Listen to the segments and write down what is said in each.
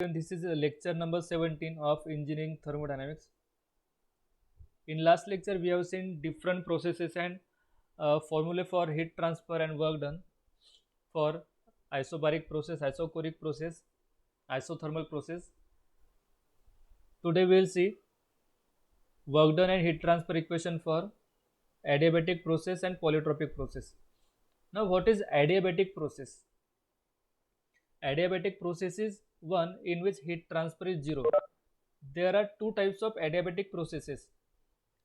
And this is lecture number 17 of engineering thermodynamics. In last lecture we have seen different processes and formula for heat transfer and work done for isobaric process, isochoric process, isothermal process. Today we will see work done and heat transfer equation for adiabatic process and polytropic process. Now what is adiabatic process? Adiabatic process is one in which heat transfer is zero. There are two types of adiabatic processes: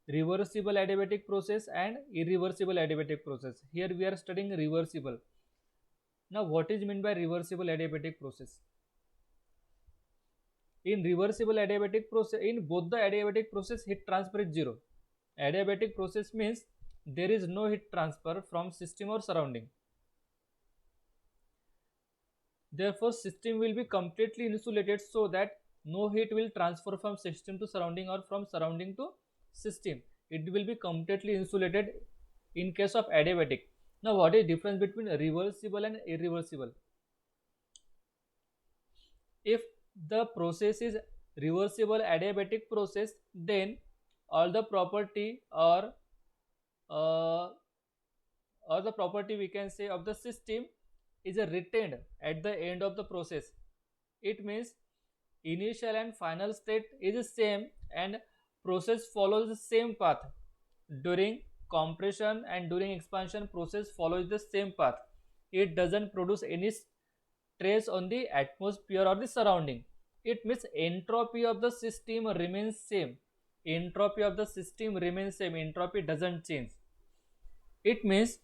reversible adiabatic process and irreversible adiabatic process. Here we are studying reversible. Now what is meant by reversible adiabatic process? In reversible adiabatic process, in both the adiabatic process, heat transfer is zero. Adiabatic process means there is no heat transfer from system or surrounding. Therefore system will be completely insulated so that no heat will transfer from system to surrounding or from surrounding to system. It will be completely insulated in case of adiabatic. Now what is difference between reversible and irreversible? If the process is reversible adiabatic process, then all the property uh, or the property we can say of the system is retained at the end of the process. It means initial and final state is the same and process follows the same path. During compression and during expansion, process follows the same path. It doesn't produce any trace on the atmosphere or the surrounding. It means entropy of the system remains same. Entropy of the system remains same. Entropy doesn't change. It means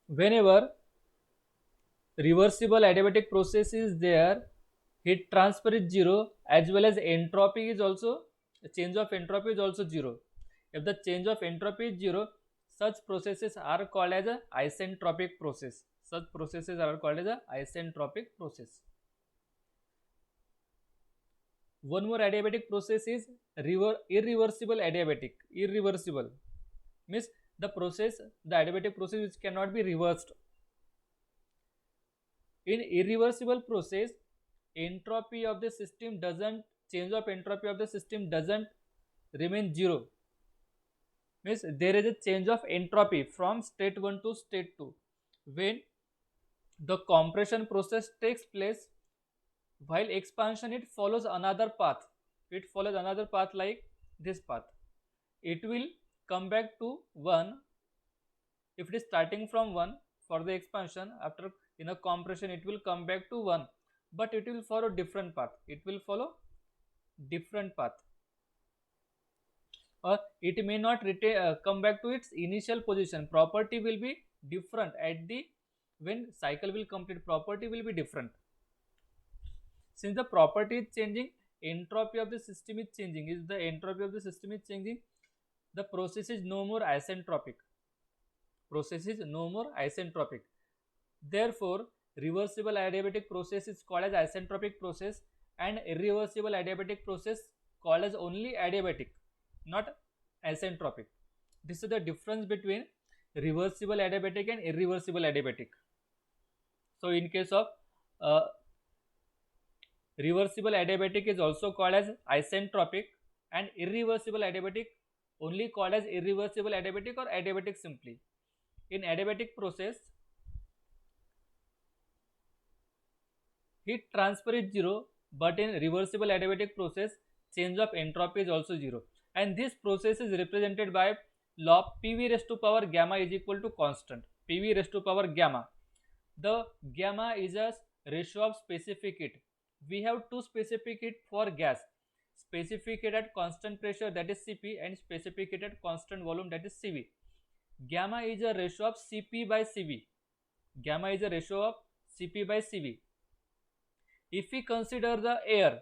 whenever reversible adiabatic process is there, heat transfer is zero, as well as entropy is also, change of entropy is also zero. If the change of entropy is zero, such processes are called as a isentropic process. Such processes are called as a isentropic process. One more adiabatic process is irreversible adiabatic. Irreversible means the adiabatic process which cannot be reversed. In irreversible process, entropy of the system doesn't change of entropy of the system doesn't remain zero. Means there is a change of entropy from state 1 to state 2. When the compression process takes place, while expansion it follows another path. It follows another path like this path. It will come back to 1 if it is starting from 1 for the expansion. After in a compression it will come back to 1, but it will follow different path. It will follow different path, or it may not come back to its initial position. Property will be different at the when cycle will complete. Property will be different. Since the property is changing, entropy of the system is changing. Is the entropy of the system is changing, the process is no more isentropic. Process is no more isentropic. Therefore reversible adiabatic process is called as isentropic process, and irreversible adiabatic process called as only adiabatic, not isentropic. This is the difference between reversible adiabatic and irreversible adiabatic. So in case of uh, reversible adiabatic is also called as isentropic, and irreversible adiabatic only called as irreversible adiabatic or adiabatic simply. In adiabatic process, heat transfer is zero, but in reversible adiabatic process, change of entropy is also zero. And this process is represented by law of PV raised to power gamma is equal to constant. PV raised to power gamma. The gamma is a ratio of specific heat. We have two specific heat for gas. Specific heat at constant pressure, that is Cp, and specific heat at constant volume, that is Cv. Gamma is a ratio of Cp by Cv. Gamma is a ratio of Cp by Cv. If we consider the air,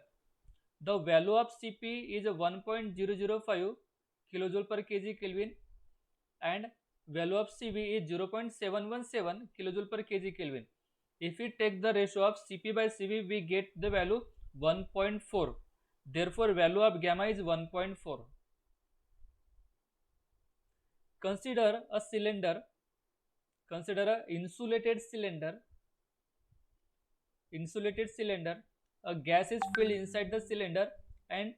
the value of Cp is 1.005 kilojoule per kg Kelvin, and value of Cv is 0.717 kilojoule per kg Kelvin. If we take the ratio of Cp by Cv, we get the value 1.4. Therefore value of gamma is 1.4. Consider a cylinder, consider a insulated cylinder insulated cylinder, a gas is filled inside the cylinder, and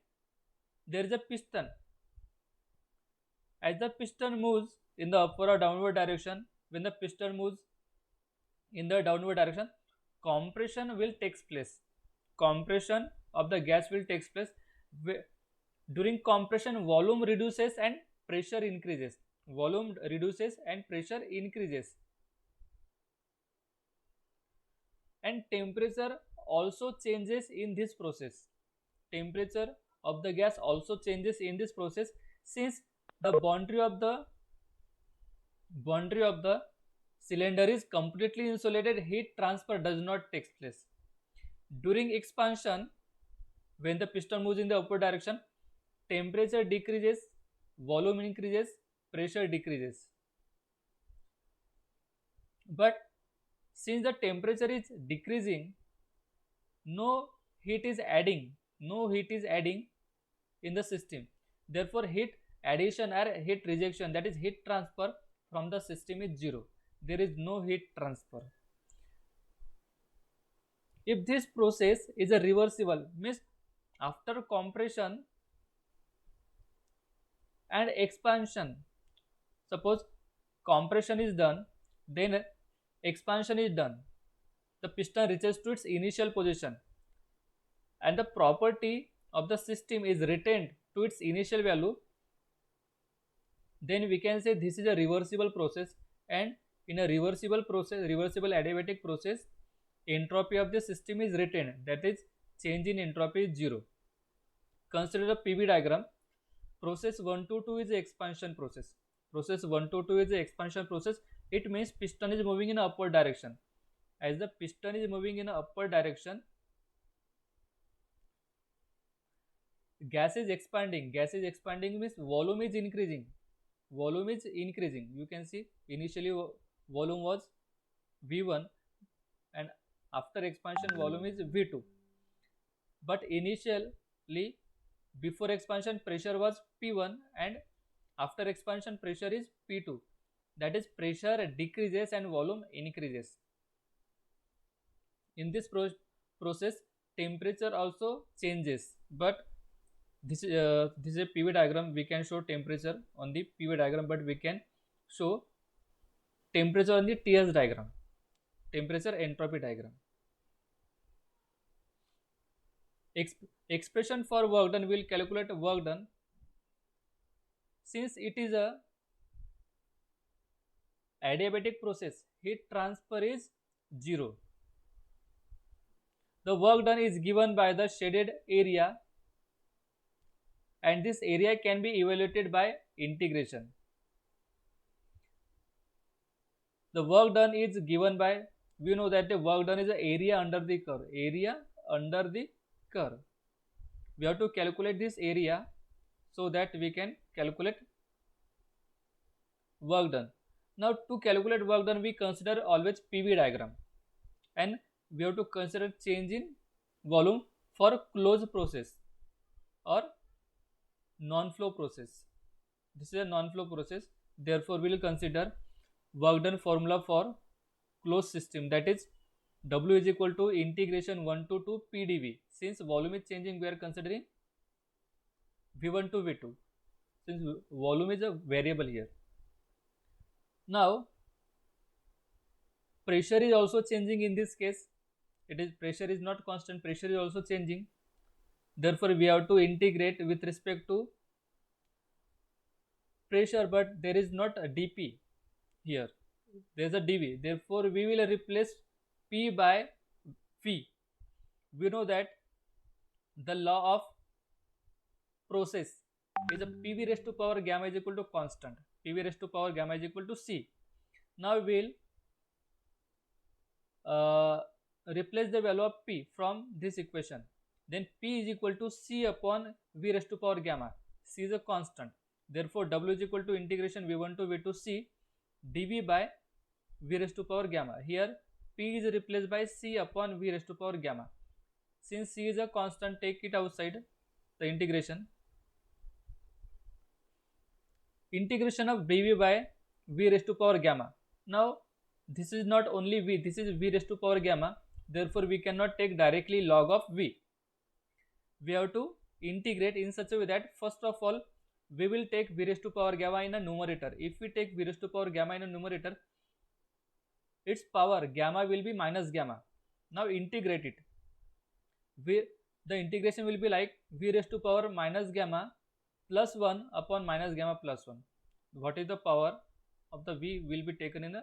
there is a piston. As the piston moves in the upward or downward direction, when the piston moves in the downward direction, compression will take place. Compression of the gas will take place. During compression, volume reduces and pressure increases. Volume reduces and pressure increases. And temperature also changes in this process. Temperature of the gas also changes in this process, since the boundary of the cylinder is completely insulated, heat transfer does not take place. During expansion, when the piston moves in the upward direction, temperature decreases, volume increases, pressure decreases. But since the temperature is decreasing, no heat is adding in the system. Therefore, heat addition or heat rejection, that is heat transfer from the system, is zero. There is no heat transfer. If this process is a reversible, means after compression and expansion, suppose compression is done, then expansion is done, the piston reaches to its initial position, and the property of the system is retained to its initial value, then we can say this is a reversible process. And in a reversible adiabatic process, entropy of the system is retained, that is change in entropy is zero. Consider a PV diagram. Process 1 to 2 is the expansion process. Process 1 to 2 is the expansion process. It means piston is moving in an upward direction. As the piston is moving in an upward direction, gas is expanding. Gas is expanding means volume is increasing. Volume is increasing. You can see initially volume was V1, and after expansion volume is V2. But initially, before expansion, pressure was P1, and after expansion pressure is P2. That is, pressure decreases and volume increases. In this process, temperature also changes. But this is a PV diagram. We can show temperature on the PV diagram, but we can show temperature on the TS diagram, temperature entropy diagram. Expression for work done, will calculate work done. Since it is a adiabatic process, heat transfer is zero. The work done is given by the shaded area, and this area can be evaluated by integration. The work done is given by, we know that the work done is the area under the curve. Area under the curve. We have to calculate this area so that we can calculate work done. Now, to calculate work done, we consider always PV diagram, and we have to consider change in volume for closed process or non-flow process. This is a non-flow process. Therefore, we will consider work done formula for closed system, that is W is equal to integration 1 to 2 PdV. Since volume is changing, we are considering V1 to V2, since volume is a variable here. Now, pressure is also changing in this case. Pressure is not constant, pressure is also changing. Therefore, we have to integrate with respect to pressure, but there is not a dP here. There is a dV. Therefore, we will replace P by V. We know that the law of process is a PV raised to power gamma is equal to constant. PV raised to power gamma is equal to C. Now we will replace the value of P from this equation. Then P is equal to C upon V raised to power gamma. C is a constant. Therefore, W is equal to integration V1 to V2 C dV by V raised to power gamma. Here P is replaced by C upon V raised to power gamma. Since C is a constant, take it outside the integration. Integration of dV by V raised to power gamma. Now, this is not only V, this is V raised to power gamma. therefore we cannot take directly log of v. We have to integrate in such a way that first of all we will take v raised to power gamma in a numerator. If we take v raised to power gamma in a numerator, its power gamma will be minus gamma. Now integrate it. The integration will be like v raised to power minus gamma plus 1 upon minus gamma plus 1. What is the power of the v will be taken in the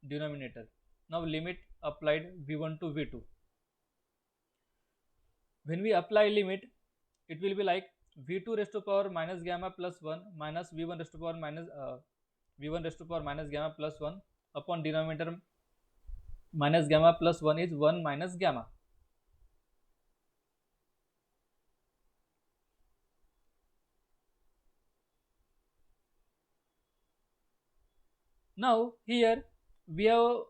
denominator. Now limit applied v1 to v2. When we apply limit, it will be like v2 raised to power minus gamma plus 1 minus v1 raised to power minus v1 raised to power minus gamma plus 1 upon denominator minus gamma plus 1 is 1 minus gamma. Now here we have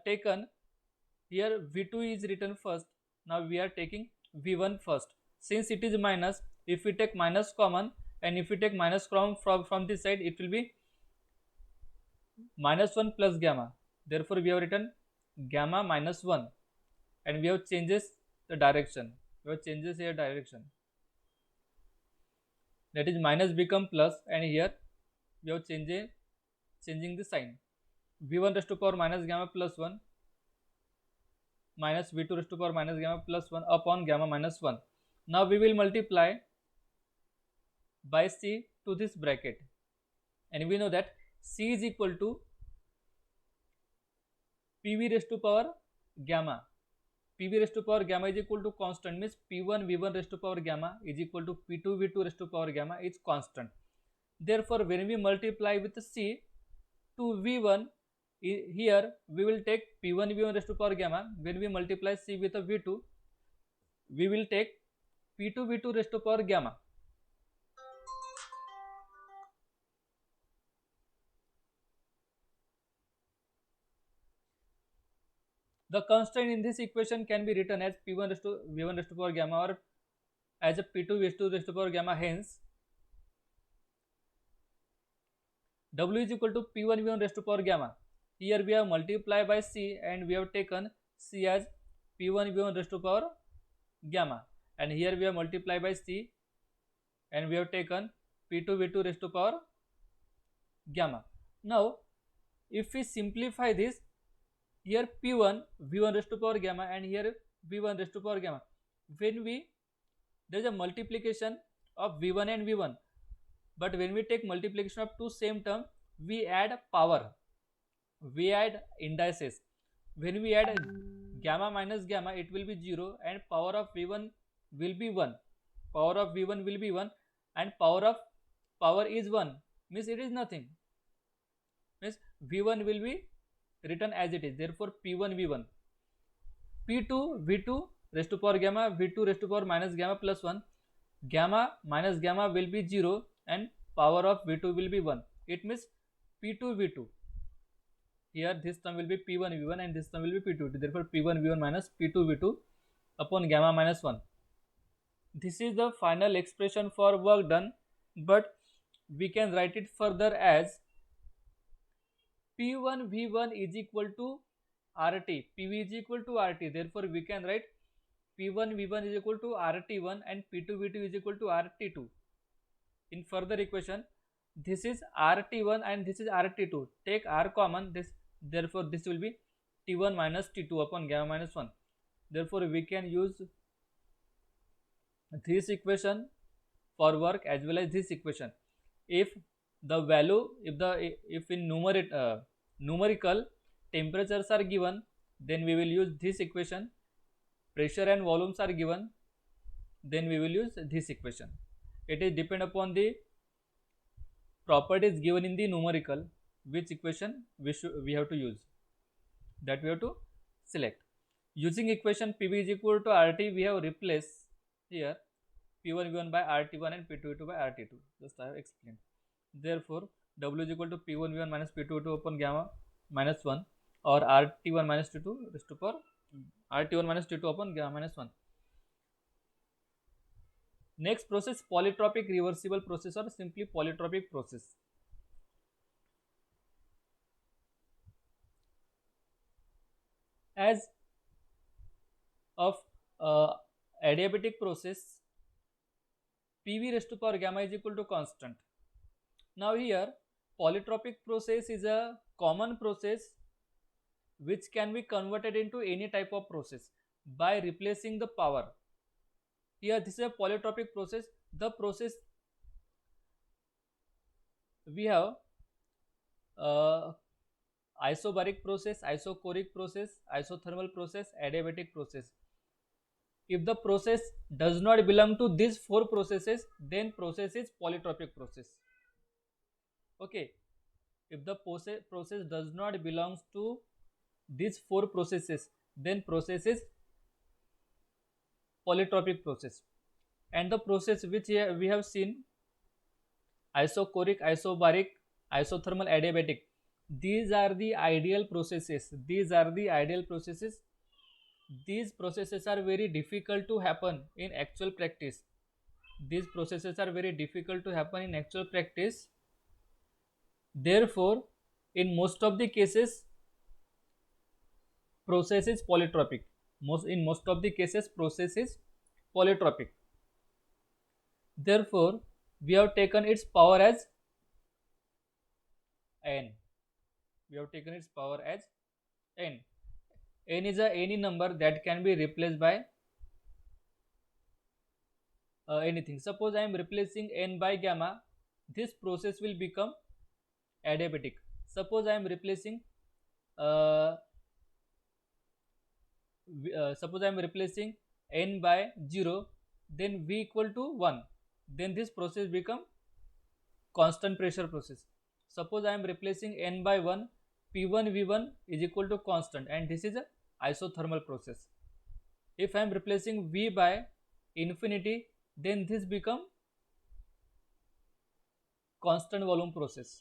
taken, here v2 is written first. Now we are taking v1 first. Since it is minus, if we take minus common and if we take minus from this side, it will be minus 1 plus gamma. Therefore we have written gamma minus 1 and we have changes the direction. We have changes here direction. That is minus become plus, and here we have changing the sign. v1 raised to power minus gamma plus 1 minus v2 raised to power minus gamma plus 1 upon gamma minus 1. Now we will multiply by c to this bracket, and we know that c is equal to pv raised to power gamma. pv raised to power gamma is equal to constant, means p1 v1 raised to power gamma is equal to p2 v2 raised to power gamma is constant. Therefore when we multiply with c to v1, here we will take p1 v1 raised to power gamma. When we multiply c with a v2, we will take p2 v2 raised to power gamma. The constant in this equation can be written as p1 raised to v1 raised to power gamma or as a p2 v2 raised to power gamma. Hence w is equal to p1 v1 raised to power gamma. Here we have multiplied by c and we have taken c as p1 v1 raised to power gamma, and here we have multiplied by c and we have taken p2 v2 raised to power gamma. Now if we simplify this, here p1 v1 raised to power gamma and here v1 raised to power gamma, when there is a multiplication of v1 and v1, but when we take multiplication of two same term, we add power, we add indices. When we add gamma minus gamma, it will be 0 and power of v1 will be 1. Power of v1 will be 1 and power of power is 1, means it is nothing, means v1 will be written as it is. Therefore p1 v1, p2 v2 raised to power gamma, v2 raised to power minus gamma plus 1, gamma minus gamma will be 0 and power of v2 will be 1. It means p2 v2. Here this term will be p1 v1 and this term will be p2 v2. Therefore p1 v1 minus p2 v2 upon gamma minus 1. This is the final expression for work done, but we can write it further as p1 v1 is equal to RT, PV is equal to RT. Therefore we can write p1 v1 is equal to RT1 and p2 v2 is equal to RT2. In further equation, this is RT1 and this is RT2. Take R common, therefore this will be T1 minus T2 upon gamma minus 1. Therefore we can use this equation for work as well as this equation. If the value, if in numerical temperatures are given, then we will use this equation. Pressure and volumes are given, then we will use this equation. It is depend upon the properties given in the numerical, which equation we have to use, that we have to select. Using equation PV is equal to RT, we have replaced here P1 V1 by RT1 and P2 V2 by RT2. Just I have explained. Therefore W is equal to P1 V1 minus P2 V2 upon gamma minus 1, or RT1 minus T2 raised to power RT1 minus T2 upon gamma minus 1. Next process, polytropic reversible process or simply polytropic process. As of adiabatic process, PV raised to power gamma is equal to constant. Now here polytropic process is a common process which can be converted into any type of process by replacing the power. Here this is a polytropic process. The process we have isobaric process, isochoric process, isothermal process, adiabatic process. If the process does not belong to these four processes, then process is polytropic process. Okay, if the process does not belongs to these four processes, then process is polytropic process. And the process which we have seen, isochoric, isobaric, isothermal, adiabatic, these are the ideal processes. These are the ideal processes. These processes are very difficult to happen in actual practice. These processes are very difficult to happen in actual practice. Therefore, in most of the cases, process is polytropic. In most of the cases, process is polytropic. Therefore, we have taken its power as n. We have taken its power as n. N is any number that can be replaced by anything. Suppose I am replacing n by gamma, this process will become adiabatic. Suppose I am replacing n by 0, then V equal to 1, then this process become constant pressure process. Suppose I am replacing n by 1, P1 V1 is equal to constant, and this is a isothermal process. If I am replacing V by infinity, then this become constant volume process.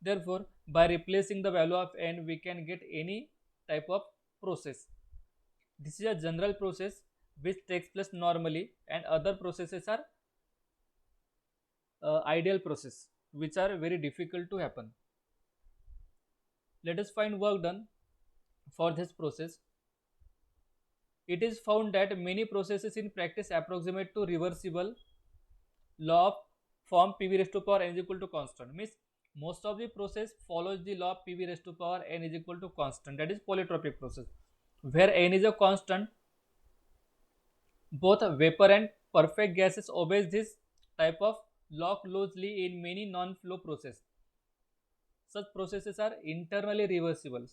Therefore, by replacing the value of n, we can get any type of process. This is a general process which takes place normally, and other processes are ideal process which are very difficult to happen. Let us find work done for this process. It is found that many processes in practice approximate to reversible law of form PV raised to power n is equal to constant. Means most of the process follows the law of PV raised to power n is equal to constant. That is polytropic process, where n is a constant. Both vapor and perfect gases obeys this type of law closely in many non-flow processes. Such processes are internally reversible.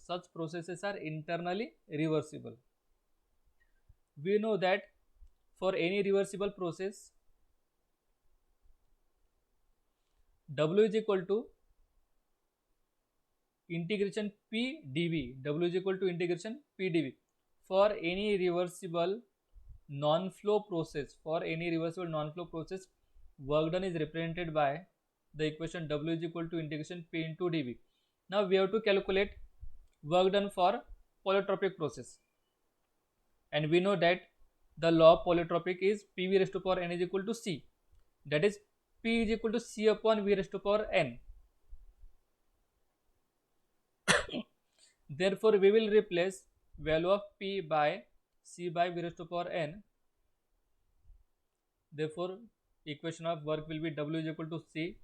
We know that for any reversible process, W is equal to integration P dV. W is equal to integration P dV. For any reversible non-flow process, work done is represented by the equation W is equal to integration P into dV. Now we have to calculate work done for polytropic process, and we know that the law of polytropic is PV raised to power n is equal to C. That is, P is equal to C upon V raised to power n. Therefore, we will replace value of P by C by V raised to power n. Therefore, equation of work will be W is equal to C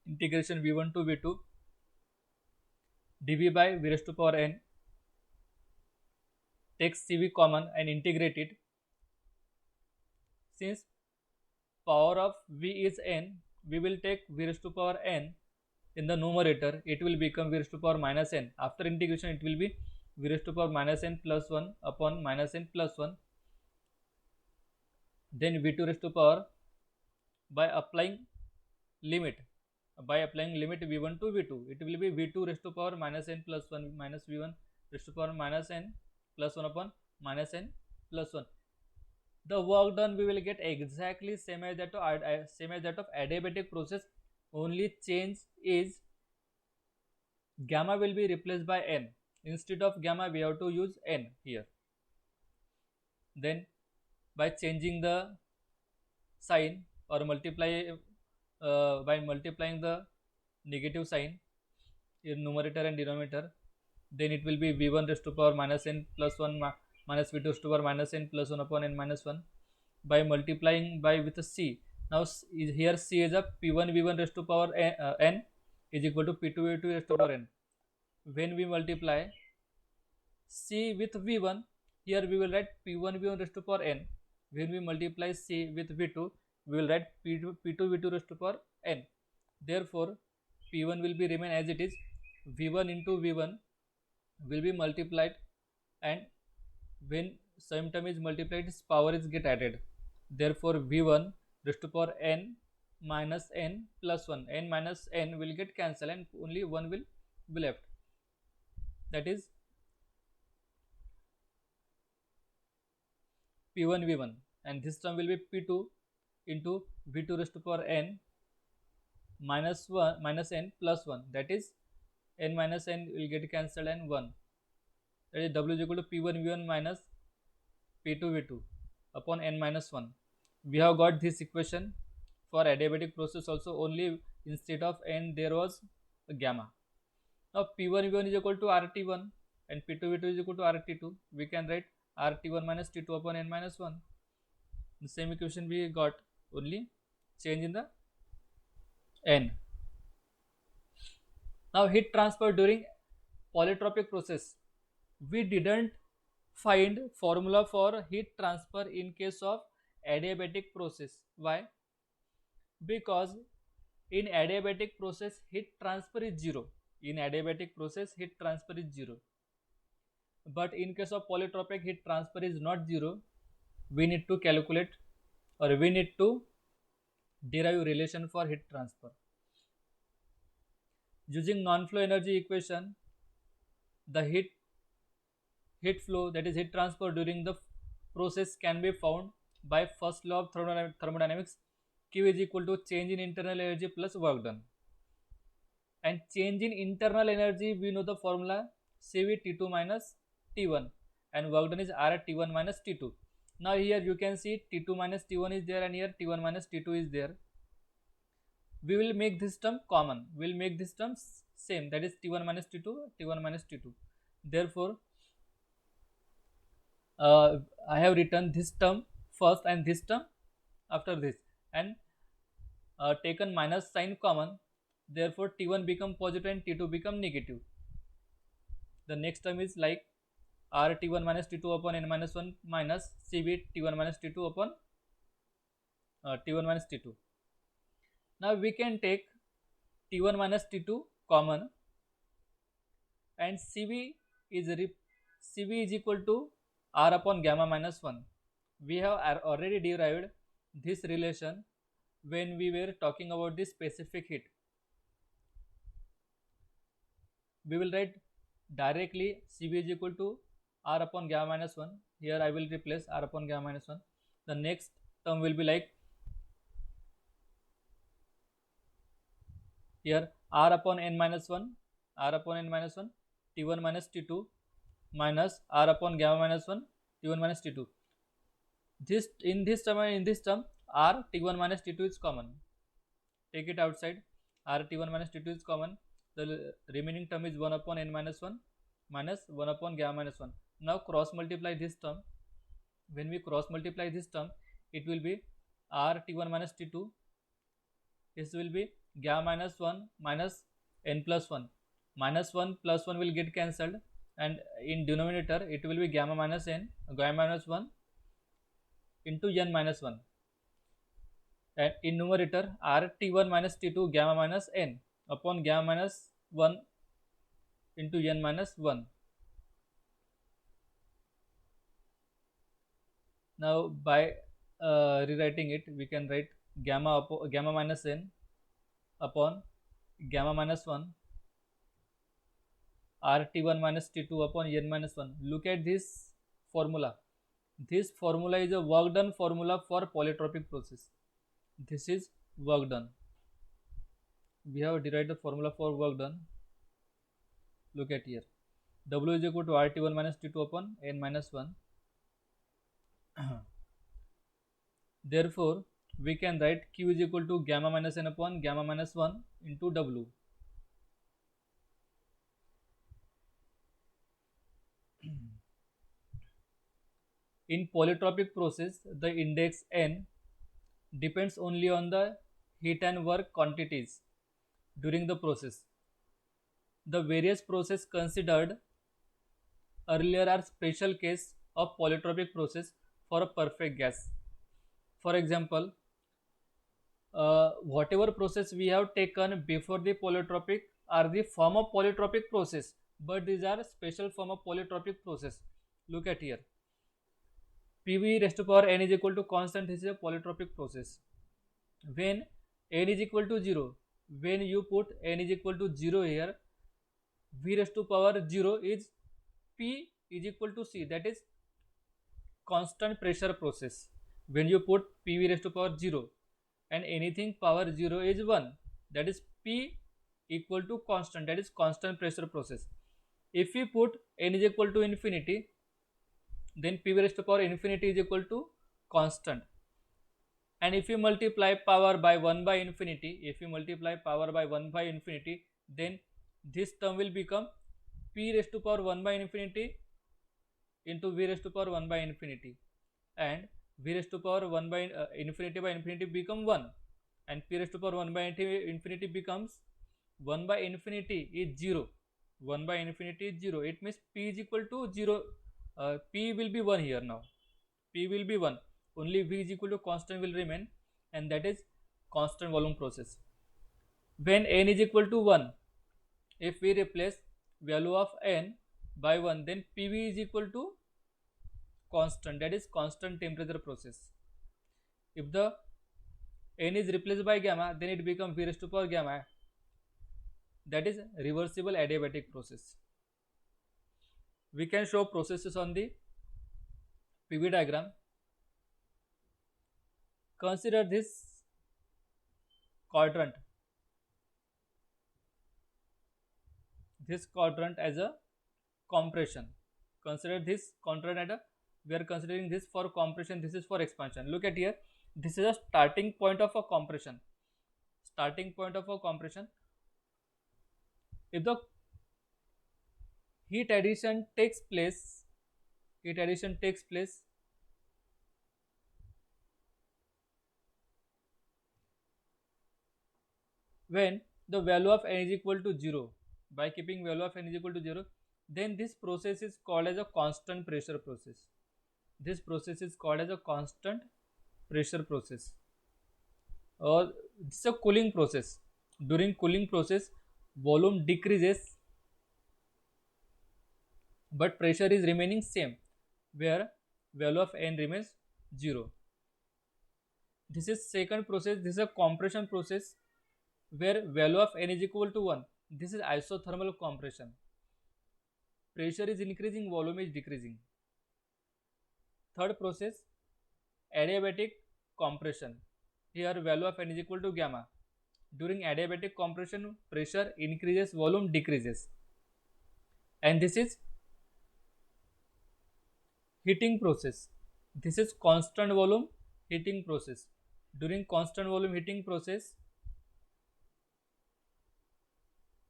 integration V1 to V2 dV by V raised to power n. Take CV common and integrate it. Since power of V is n, we will take V raised to power n in the numerator. It will become V raised to power minus n. After integration, it will be V raised to power minus n plus 1 upon minus n plus 1. Then V2 raised to power by applying limit V1 to V2. It will be V2 raised to power minus n plus 1 minus V1 raised to power minus n plus 1 upon minus n plus 1. The work done we will get exactly same as that of adiabatic process. Only change is gamma will be replaced by n. Instead of gamma, we have to use n here. Then by changing the sign or by multiplying the negative sign in numerator and denominator, then it will be V1 raised to power minus n plus 1 minus v2 raised to power minus n plus 1 upon n minus 1 by multiplying by with a c. Now here c is a p1 v1 raised to power n is equal to p2 v2 raised to power n. When we multiply c with v1, here we will write p1 v1 raised to power n. When we multiply c with v2, we will write p2 v2 raised to power n. Therefore p1 will be remain as it is. v1 into v1 will be multiplied, and when same term is multiplied, its power is get added. Therefore v1 raised to power n minus n plus 1, n minus n will get cancelled and only 1 will be left, that is p1 v1, and this term will be p2 into v2 raised to power n minus 1 minus n plus 1, that is n minus n will get cancelled and 1, that is w is equal to p1 v1 minus p2 v2 upon n minus 1. We have got this equation for adiabatic process also, only instead of n there was a gamma. Now p1 v1 is equal to rt1 and p2 v2 is equal to rt2. We can write rt1 minus t2 upon n minus 1. The same equation we got, only change in the n. Now heat transfer during polytropic process. We didn't find formula for heat transfer in case of adiabatic process. Why? Because in adiabatic process heat transfer is 0. In adiabatic process heat transfer is 0. But in case of polytropic heat transfer is not 0. We need to calculate, or we need to derive relation for heat transfer. Using non-flow energy equation, the heat flow, that is heat transfer during the process, can be found by first law of thermodynamics. Q is equal to change in internal energy plus work done. And change in internal energy, we know the formula Cv T2 minus T1, and work done is R T1 minus T2. Now here you can see T2 minus T1 is there, and here T1 minus T2 is there. We will make this term common. We will make this term same, that is T1 minus T2, T1 minus T2. Therefore I have written this term first and this term after this, and taken minus sign common. Therefore T1 become positive and T2 become negative. The next term is like R T1 minus T2 upon n minus 1 minus Cv T1 minus T2 upon T1 minus T2. Now we can take T1 minus T2 common, and Cv is equal to R upon gamma minus 1. We have already derived this relation when we were talking about the specific heat. We will write directly Cv is equal to R upon gamma minus 1. Here I will replace R upon gamma minus 1. The next term will be like here R upon n minus 1, T1 minus T2 minus R upon gamma minus 1, T1 minus T2. In this term and in this term, R T1 minus T2 is common. Take it outside. R T1 minus T2 is common. The remaining term is 1 upon n minus 1 minus 1 upon gamma minus 1. Now cross multiply this term. When we cross multiply this term, it will be R T1 minus T2. This will be gamma minus 1 minus n plus 1. Minus 1 plus 1 will get cancelled, and in denominator it will be gamma minus 1 into n minus 1, and in numerator R T1 minus T2 gamma minus n upon gamma minus 1 into n minus 1. Now by rewriting it, we can write gamma minus n upon gamma minus 1 R T1 minus T2 upon n minus 1. Look at this formula. This formula is a work done formula for polytropic process. This is work done. We have derived the formula for work done. Look at here. W is equal to RT1 minus T2 upon n minus 1. Therefore, we can write Q is equal to gamma minus n upon gamma minus 1 into W. In polytropic process, the index n depends only on the heat and work quantities during the process. The various process considered earlier are special case of polytropic process for a perfect gas. For example, whatever process we have taken before the polytropic are the form of polytropic process, but these are special form of polytropic process. Look at here. PV raised to power n is equal to constant. This is a polytropic process. When n is equal to 0, when you put n is equal to 0 here, V raised to power 0 is P is equal to C, that is constant pressure process. When you put PV raised to power 0 and anything power 0 is 1, that is P equal to constant, that is constant pressure process. If we put n is equal to infinity, then PV raised to power infinity is equal to constant. And if you multiply power by 1 by infinity, if you multiply power by 1 by infinity, then this term will become P raised to power 1 by infinity into V raised to power 1 by infinity, and V raised to power 1 by infinity become 1, and P raised to power 1 by infinity becomes 1 by infinity is 0. 1 by infinity is 0. It means P is equal to 0. P will be 1 here now. P will be 1. Only V is equal to constant will remain, and that is constant volume process. When n is equal to 1, if we replace value of n by 1, then PV is equal to constant, that is constant temperature process. If the n is replaced by gamma, then it becomes V raised to power gamma, that is reversible adiabatic process. We can show processes on the PV diagram. Consider this quadrant as a compression. Consider this quadrant at a, we are considering this for compression, this is for expansion. Look at here, this is a starting point of a compression. Starting point of a compression. If the heat addition takes place, when the value of n is equal to 0, by keeping value of n is equal to 0, then this process is called as a constant pressure process. This process is called as a constant pressure process, or this is a cooling process. During cooling process, volume decreases but pressure is remaining same, where value of n remains 0. This is second process. This is a compression process where value of n is equal to 1. This is isothermal compression. Pressure is increasing, volume is decreasing. Third process, adiabatic compression. Here value of n is equal to gamma. During adiabatic compression, pressure increases, volume decreases. And this is heating process. This is constant volume heating process. During constant volume heating process,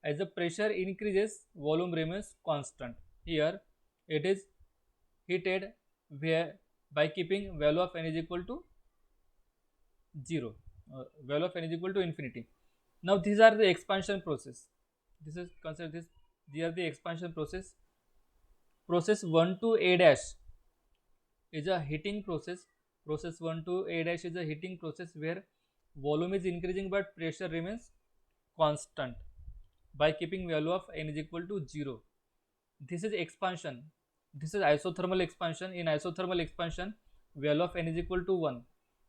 as the pressure increases, volume remains constant. Here it is heated where by keeping value of n is equal to 0, value of n is equal to infinity. Now these are the expansion process. This is consider this. These are the expansion process. Process 1 to A dash is a heating process. Process 1 to A dash is a heating process where volume is increasing but pressure remains constant by keeping value of n is equal to 0. This is expansion. This is isothermal expansion. In isothermal expansion, value of n is equal to 1,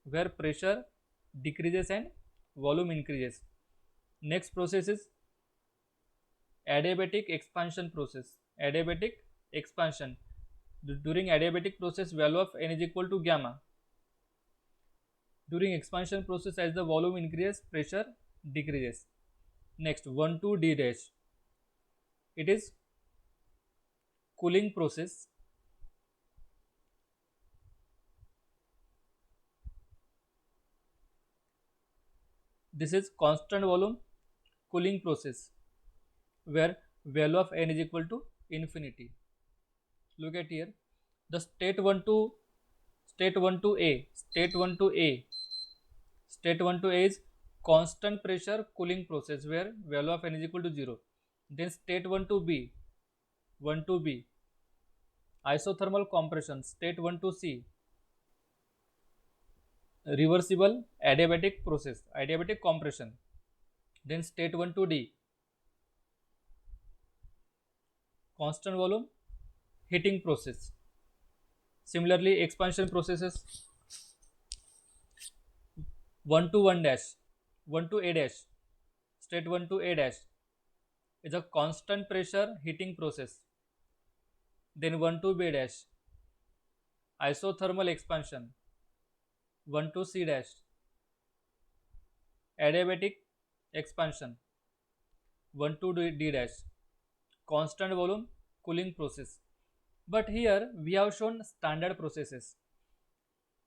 where pressure decreases and volume increases. Next process is adiabatic expansion process. Adiabatic expansion. During adiabatic process, value of n is equal to gamma. During expansion process, as the volume increases, pressure decreases. Next, 1 to D dash. It is cooling process. This is constant volume cooling process where value of n is equal to infinity. Look at here. The state 1 to state 1 to A. State 1 to A is constant pressure cooling process where value of N is equal to 0. Then state 1 to B. Isothermal compression. State 1 to C. Reversible adiabatic process. Adiabatic compression. Then state 1 to D. Constant volume heating process. Similarly, expansion processes 1 to 1 dash, 1 to A dash, state 1 to A dash is a constant pressure heating process. Then 1 to B dash, isothermal expansion, 1 to C dash, adiabatic expansion, 1 to D dash, constant volume cooling process. But here we have shown standard processes.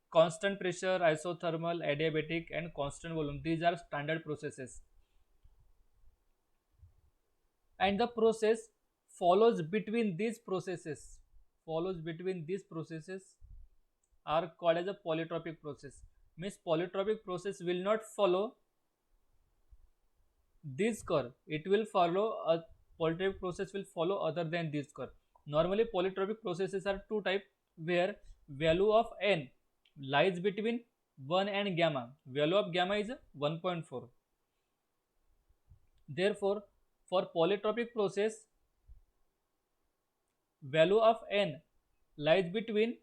Constant pressure, isothermal, adiabatic and constant volume. These are standard processes. And the process follows between these processes are called as a polytropic process. Means polytropic process will not follow this curve. It will follow a polytropic process will follow other than this curve. Normally polytropic processes are two type where value of n lies between 1 and gamma. Value of gamma is 1.4. Therefore, for polytropic process, value of n lies between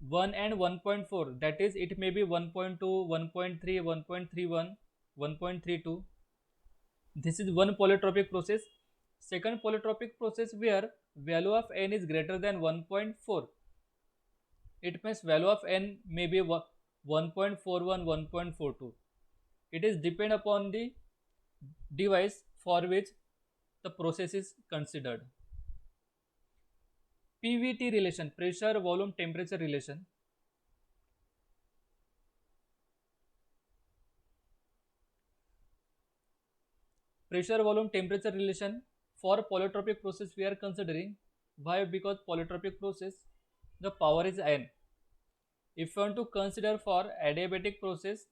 1 and 1.4. That is, it may be 1.2, 1.3, 1.31, 1.32. This is one polytropic process. Second polytropic process where value of n is greater than 1.4. It means value of n may be 1.41, 1.42. It is depend upon the device for which the process is considered. PVT relation, pressure volume temperature relation. Pressure volume temperature relation for polytropic process we are considering. Why? Because polytropic process the power is n. If you want to consider for adiabatic process,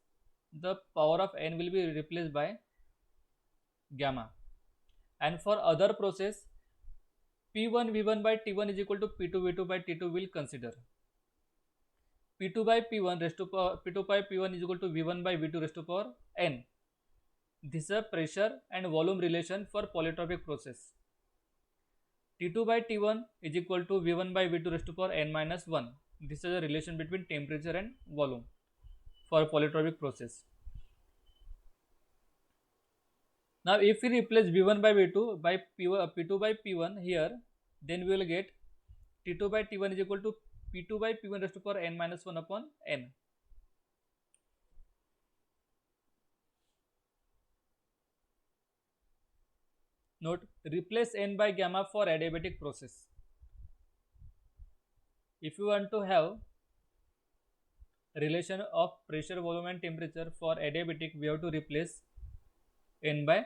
the power of n will be replaced by gamma. And for other process, P1 V1 by T1 is equal to P2 V2 by T2 will consider. P2 by P1 raised to power P2 by P1 is equal to V1 by V2 raised to power n. This is a pressure and volume relation for polytropic process. T2 by T1 is equal to V1 by V2 raised to power n minus 1. This is a relation between temperature and volume for polytropic process. Now, if we replace V1 by V2 by P2 by P1 here, then we will get T2 by T1 is equal to P2 by P1 raised to power n minus 1 upon n. Note, replace n by gamma for adiabatic process. If you want to have relation of pressure, volume and temperature for adiabatic, we have to replace n by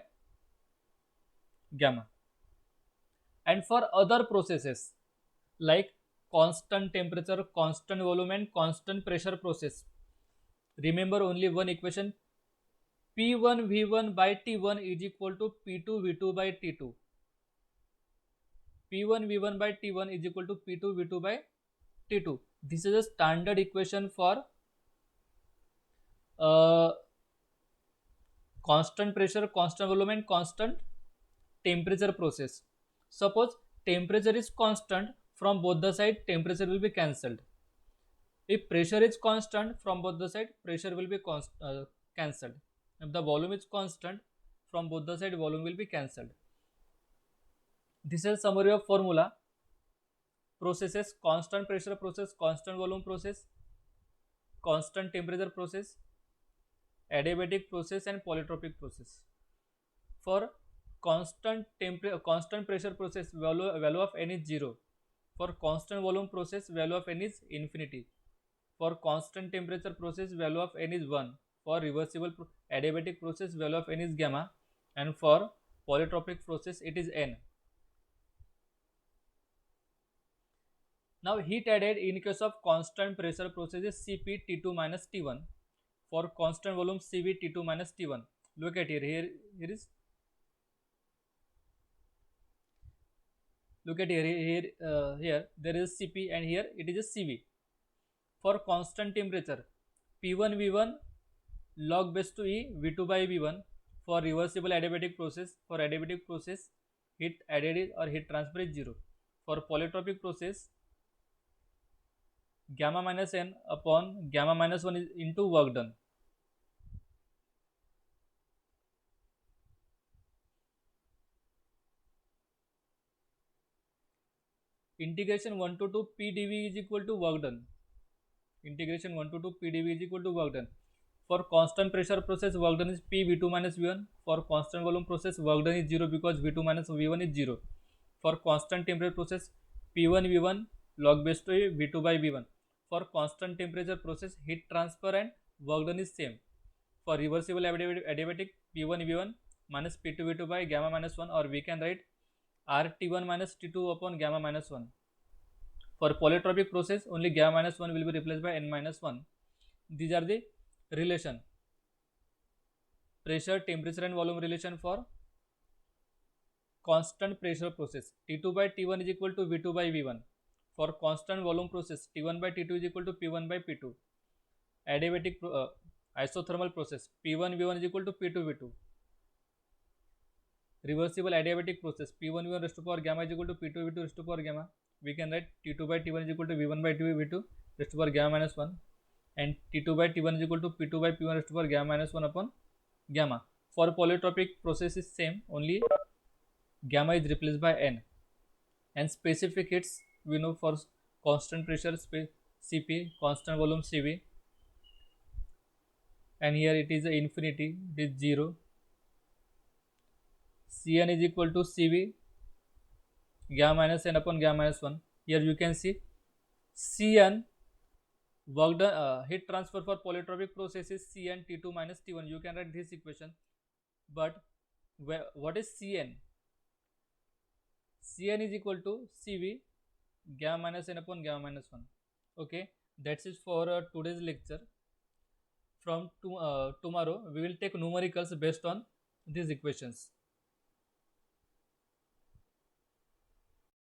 gamma. And for other processes like constant temperature, constant volume and constant pressure process, remember only one equation, P1 V1 by T1 is equal to P2 V2 by T2. P1 V1 by T1 is equal to P2 V2 by T2. This is a standard equation for constant pressure, constant volume and constant temperature process. Suppose temperature is constant, from both the side temperature will be cancelled. If pressure is constant, from both the side pressure will be cancelled. If the volume is constant, from both the side volume will be cancelled. This is a summary of formula. Processes: constant pressure process, constant volume process, constant temperature process, adiabatic process and polytropic process. For constant pressure process, value of n is 0. For constant volume process, value of n is infinity. For constant temperature process, value of n is 1. For reversible adiabatic process, value of n is gamma, and for polytropic process it is n. Now heat added in case of constant pressure process is Cp T2 minus T1. For constant volume Cv T2 minus T1. Look at here is, look at here there is Cp and here it is a Cv. For constant temperature P1 V1 log base to E V2 by V1. For reversible adiabatic process, heat added or heat transfer is 0. For polytropic process, gamma minus n upon gamma minus 1 is into work done. Integration 1 to 2 PdV is equal to work done. Integration 1 to 2 PdV is equal to work done. For constant pressure process, work done is P V2 minus V1. For constant volume process, work done is 0 because V2 minus V1 is 0. For constant temperature process, P1 V1 log base to V2 by V1. For constant temperature process, heat transfer and work done is same. For reversible adiabatic, P1 V1 minus P2 V2 by gamma minus 1, or we can write RT1 minus T2 upon gamma minus 1. For polytropic process, only gamma minus 1 will be replaced by n minus 1. These are the relation. Pressure, temperature and volume relation for constant pressure process. T2 by T1 is equal to V2 by V1. For constant volume process, T1 by T2 is equal to P1 by P2. Adiabatic isothermal process, P1 V1 is equal to P2 V2. Reversible adiabatic process, P1 V1 raised to power gamma is equal to P2 V2 raised to power gamma. We can write T2 by T1 is equal to V1 by V2 raised to power gamma minus 1, and T2 by T1 is equal to P2 by P1 raised to power gamma minus 1 upon gamma. For polytropic process is same, only gamma is replaced by n. And specific heats we know for constant pressure Cp, constant volume Cv, and here it is infinity, it is 0. Cn is equal to Cv gamma minus n upon gamma minus 1. Here you can see Cn work done, heat transfer for polytropic process is Cn T2 minus T1. You can write this equation, but what is Cn? Cn is equal to Cv gamma minus n upon gamma minus 1. Okay, that's it for today's lecture. From tomorrow we will take numericals based on these equations.